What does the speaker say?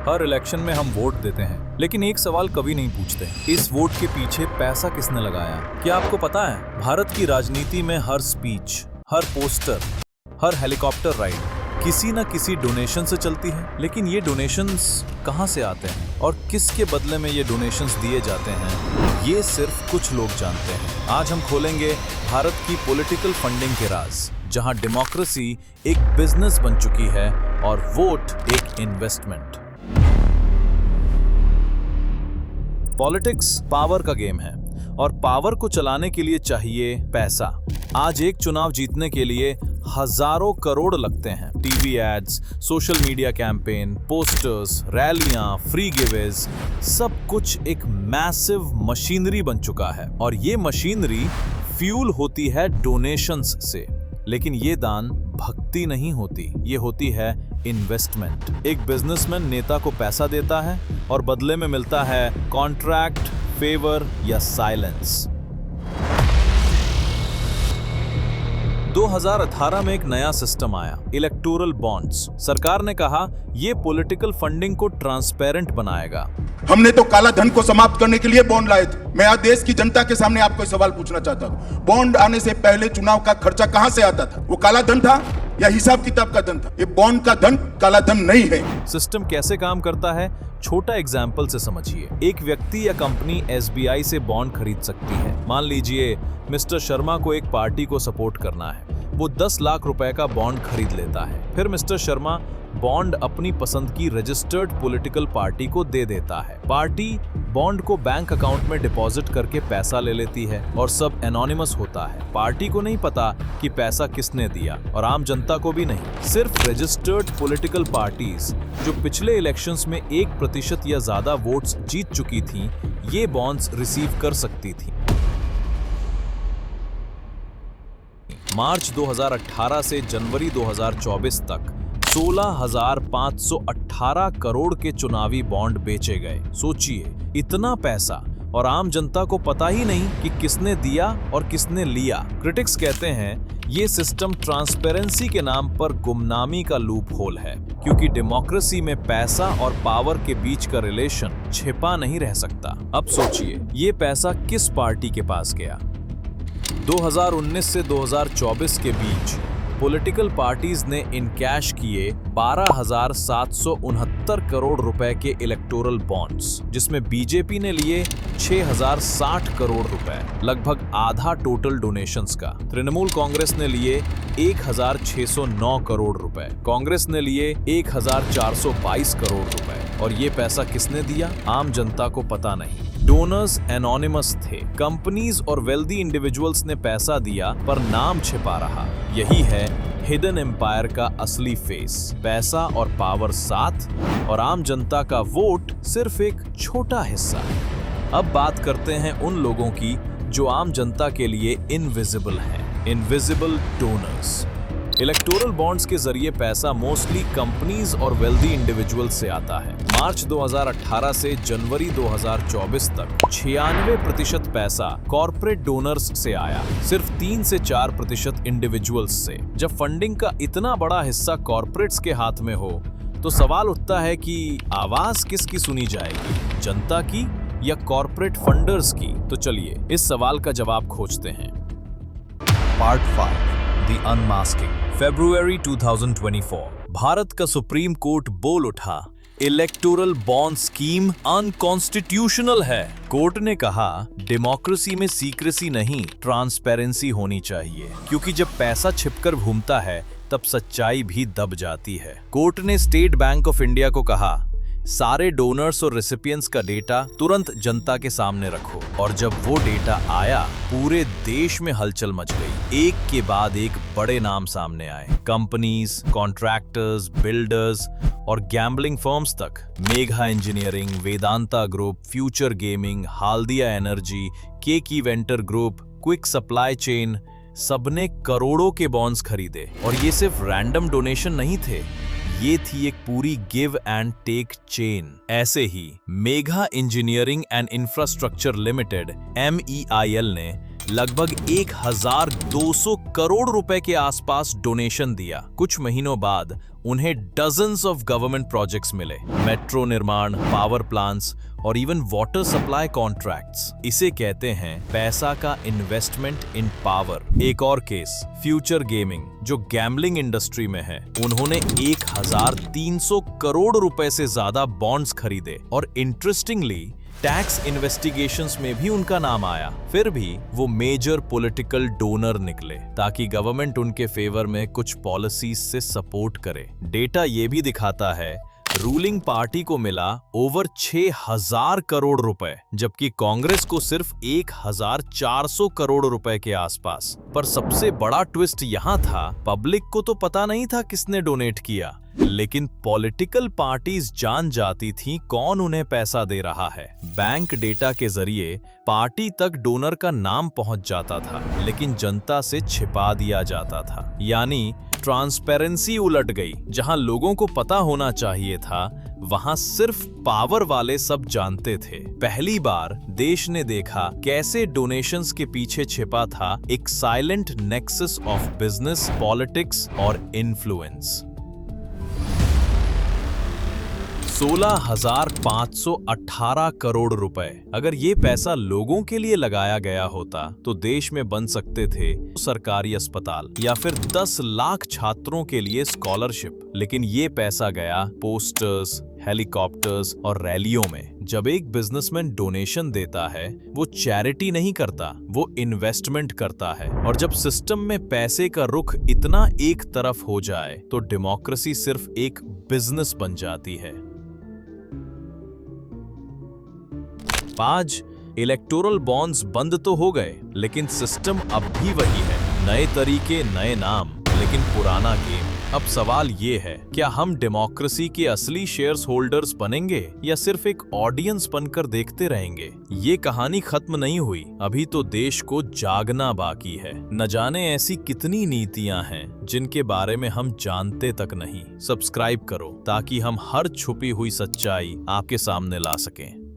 हर election में हम vote देते हैं, लेकिन एक सवाल कभी नहीं पूछते, इस वोट के पीछे पैसा किसने लगाया? क्या आपको पता है, भारत की राजनीति में हर स्पीच, हर पोस्टर, हर हेलीकॉप्टर राइड किसी न किसी डोनेशन से चलती है। लेकिन ये डोनेशंस कहाँ से आते हैं और किसके बदले में ये डोनेशंस दिए जाते हैं, ये सिर्फ कुछ लोग जानते हैं। आज हम खोलेंगे भारत की पॉलिटिकल फंडिंग के राज, जहां डेमोक्रेसी एक बिजनेस बन चुकी है और वोट एक इन्वेस्टमेंट। पॉलिटिक्स पावर का गेम है और पावर को चलाने के लिए चाहिए पैसा। आज एक चुनाव जीतने के लिए हजारों करोड़ लगते हैं। TV ads, social media campaign, posters, रैलियां, फ्री गिवेज, सब कुछ एक मैसिव मशीनरी बन चुका है और ये मशीनरी फ्यूल होती है डोनेशंस से। लेकिन ये दान भक्ति नहीं होती, ये होती है इन्वेस्टमेंट। एक बिजनेसमैन नेता को पैसा देता है और बदले में मिलता है कॉन्ट्रैक्ट, फेवर या साइलेंस। 2018 में एक नया सिस्टम आया, इलेक्टोरल बॉन्ड्स। सरकार ने कहा ये पॉलिटिकल फंडिंग को ट्रांसपेरेंट बनाएगा। हमने तो काला धन को समाप्त करने के लिए बॉन्ड लाए थे। मैं आज देश की जनता के सामने आपको एक सवाल पूछना चाहता हूं, बॉन्ड आने से पहले चुनाव का खर्चा कहां से आता था? वो काला धन था या हिसाब किताब का धन था? ये बॉन्ड का धन काला धन नहीं है। सिस्टम कैसे काम करता है, छोटा एग्जाम्पल से समझिए। एक व्यक्ति या कंपनी SBI से बॉन्ड खरीद सकती है। मान लीजिए मिस्टर शर्मा को एक पार्टी को सपोर्ट करना है, वो 10 लाख रुपए का बॉन्ड खरीद लेता है। फिर मिस्टर शर्मा बॉन्ड अपनी पसंद की रजिस्टर्ड पॉलिटिकल पार्टी को दे देता है। पार्टी बॉन्ड को बैंक अकाउंट में डिपॉजिट करके पैसा ले लेती है और सब एनोनिमस होता है। पार्टी को नहीं पता कि पैसा किसने दिया और आम जनता को भी नहीं। सिर्फ रजिस्टर्ड पॉलिटिकल पार्टीज जो पिछले इलेक्शंस में 1% या ज्यादा वोट्स जीत चुकी थीं, ये बॉन्ड्स रिसीव कर सकती थी। मार्च 2018 से जनवरी 2024 तक 16,518 करोड़ के चुनावी बॉन्ड बेचे गए। सोचिए, इतना पैसा और आम जनता को पता ही नहीं कि किसने दिया और किसने लिया। क्रिटिक्स कहते हैं ये सिस्टम ट्रांसपेरेंसी के नाम पर गुमनामी का लूप होल है, क्योंकि डेमोक्रेसी में पैसा और पावर के बीच का रिलेशन छिपा नहीं रह सकता। अब सोचिए, ये पैसा किस पार्टी के पास गया? 2019 से 2024 के बीच पॉलिटिकल पार्टीज ने इन कैश किए 12,769 करोड़ रुपए के इलेक्टोरल बॉन्ड्स, जिसमें बीजेपी ने लिए 6,060 करोड़ रुपए, लगभग आधा टोटल डोनेशंस का। तृणमूल कांग्रेस ने लिए 1,609 करोड़ रुपए, कांग्रेस ने लिए 1,422 करोड़ रुपए। और ये पैसा किसने दिया, आम जनता को पता नहीं। डोनर्स एनोनिमस थे। कंपनीज और वेल्दी इंडिविजुअल्स ने पैसा दिया पर नाम छिपा रहा। यही है हिडन एम्पायर का असली फेस। पैसा और पावर साथ और आम जनता का वोट सिर्फ एक छोटा हिस्सा है। अब बात करते हैं उन लोगों की जो आम जनता के लिए इनविजिबल हैं, इनविजिबल डोनर्स। इलेक्टोरल बॉन्ड्स के जरिए पैसा मोस्टली कंपनीज और वेल्दी इंडिविजुअल से आता है। मार्च 2018 से जनवरी 2024 तक 96% पैसा कॉर्पोरेट डोनर्स से आया, सिर्फ 3 से 4% इंडिविजुअल्स से। जब फंडिंग का इतना बड़ा हिस्सा कॉर्पोरेट्स के हाथ में हो तो सवाल उठता है कि आवाज किसकी सुनी जाएगी, जनता की या कॉर्पोरेट फंडर्स की? तो चलिए इस सवाल का जवाब खोजते हैं। Part 5, the unmasking. फरवरी 2024, भारत का सुप्रीम कोर्ट बोल उठा, इलेक्टोरल बॉन्ड स्कीम अनकॉन्स्टिट्यूशनल है। कोर्ट ने कहा डेमोक्रेसी में सीक्रेसी नहीं, ट्रांसपेरेंसी होनी चाहिए, क्योंकि जब पैसा छिपकर घूमता है तब सच्चाई भी दब जाती है। कोर्ट ने स्टेट बैंक ऑफ इंडिया को कहा सारे डोनर्स और रेसिपिएंट्स का डेटा तुरंत जनता के सामने रखो। और जब वो डेटा आया, पूरे देश में हलचल मच गई। एक के बाद एक बड़े नाम सामने आए, कंपनीज, कॉन्ट्रैक्टर्स, बिल्डर्स और गैम्बलिंग फर्म्स तक। Megha engineering, Vedanta group, future gaming, Haldia energy, केकी venture group, quick supply chain, सबने करोड़ों के बॉन्ड्स खरीदे। और ये सिर्फ रैंडम डोनेशन नहीं थे, ये थी एक पूरी गिव एंड टेक चेन। ऐसे ही Megha engineering and infrastructure limited (MEIL) ने लगभग 1200 करोड़ रुपए के आसपास डोनेशन दिया। कुछ महीनों बाद उन्हें डजन्स ऑफ गवर्नमेंट प्रोजेक्ट्स मिले, मेट्रो निर्माण, पावर प्लांट्स और इवन वाटर सप्लाई कॉन्ट्रैक्ट्स। इसे कहते हैं पैसा का इन्वेस्टमेंट इन पावर। एक और केस, फ्यूचर गेमिंग, जो गैम्बलिंग इंडस्ट्री में है। उन्होंने 1300 करोड़ रुपए से ज्यादा बॉन्ड्स खरीदे और इंटरेस्टिंगली टैक्स इन्वेस्टिगेशंस में भी उनका नाम आया। फिर भी वो मेजर पॉलिटिकल डोनर निकले ताकि गवर्नमेंट उनके फेवर में कुछ पॉलिसीज से सपोर्ट करे। डेटा ये भी दिखाता है रूलिंग पार्टी को मिला ओवर 6000 करोड़ रुपए, जबकि कांग्रेस को सिर्फ 1400 करोड़ रुपए के आसपास। पर सबसे बड़ा ट्विस्ट यहाँ था, पब्लिक को तो पता नहीं था किसने डोनेट किया, लेकिन पॉलिटिकल पार्टीज जान जाती थीं कौन उन्हें पैसा दे रहा है। बैंक डेटा के जरिए पार्टी तक डोनर का नाम पहुंच जाता था, लेकिन जनता से छिपा दिया जाता था। यानी ट्रांसपेरेंसी उलट गई। जहां लोगों को पता होना चाहिए था, वहां सिर्फ पावर वाले सब जानते थे। पहली बार देश ने देखा कैसे डोनेशंस के पीछे छिपा था एक silent nexus of business, politics और इन्फ्लुएंस। 16,518 करोड़ रुपए। अगर ये पैसा लोगों के लिए लगाया गया होता तो देश में बन सकते थे सरकारी अस्पताल या फिर 10 लाख छात्रों के लिए स्कॉलरशिप। लेकिन ये पैसा गया पोस्टर्स, हेलीकॉप्टर्स और रैलियों में। जब एक बिजनेसमैन डोनेशन देता है, वो चैरिटी नहीं करता, वो इन्वेस्टमेंट करता है। और जब सिस्टम में पैसे का रुख इतना एक तरफ हो जाए तो डेमोक्रेसी सिर्फ एक बिजनेस बन जाती है। आज इलेक्टोरल बॉन्ड्स बंद तो हो गए, लेकिन सिस्टम अब भी वही है। नए तरीके, नए नाम, लेकिन पुराना गेम। अब सवाल ये है, क्या हम डेमोक्रेसी के असली शेयर्स होल्डर्स बनेंगे या सिर्फ एक ऑडियंस बनकर देखते रहेंगे? ये कहानी खत्म नहीं हुई, अभी तो देश को जागना बाकी है। न जाने ऐसी कितनी नीतियां हैं जिनके बारे में हम जानते तक नहीं। सब्सक्राइब करो ताकि हम हर छुपी हुई सच्चाई आपके सामने ला सकें।